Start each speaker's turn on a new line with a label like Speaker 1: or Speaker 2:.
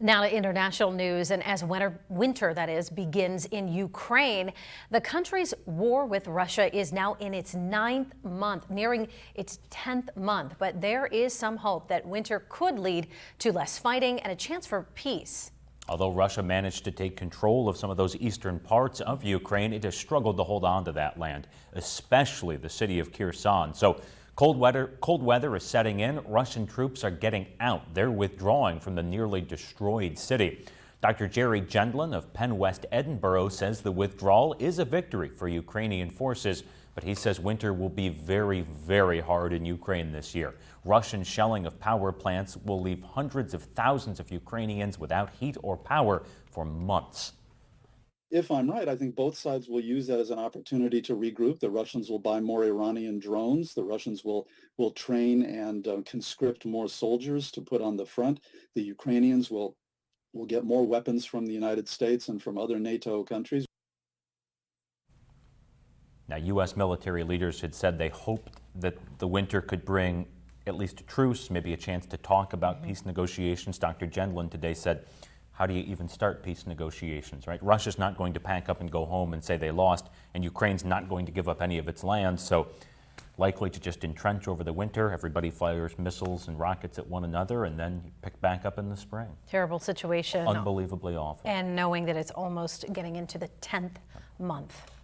Speaker 1: Now to international news, and as winter that is begins in Ukraine, the country's war with Russia is now in its 9th month, nearing its 10th month. But there is some hope that winter could lead to less fighting and a chance for peace.
Speaker 2: Although Russia managed to take control of some of those eastern parts of Ukraine, it has struggled to hold on to that land, especially the city of Kherson. So cold weather is setting in. Russian troops are getting out. They're withdrawing from the nearly destroyed city. Dr. Jerry Gendlin of Penn West Edinburgh says the withdrawal is a victory for Ukrainian forces, but he says winter will be very, very hard in Ukraine this year. Russian shelling of power plants will leave hundreds of thousands of Ukrainians without heat or power for months.
Speaker 3: If I'm right, I think both sides will use that as an opportunity to regroup. The Russians will buy more Iranian drones. The Russians will train and conscript more soldiers to put on the front. The Ukrainians will get more weapons from the United States and from other NATO countries.
Speaker 2: Now, U.S. military leaders had said they hoped that the winter could bring at least a truce, maybe a chance to talk about peace negotiations. Dr. Gendlin today said, how do you even start peace negotiations, right? Russia's not going to pack up and go home and say they lost, and Ukraine's not going to give up any of its land, so likely to just entrench over the winter. Everybody fires missiles and rockets at one another, and then you pick back up in the spring.
Speaker 1: Terrible situation.
Speaker 2: Unbelievably awful.
Speaker 1: And knowing that it's almost getting into the 10th month.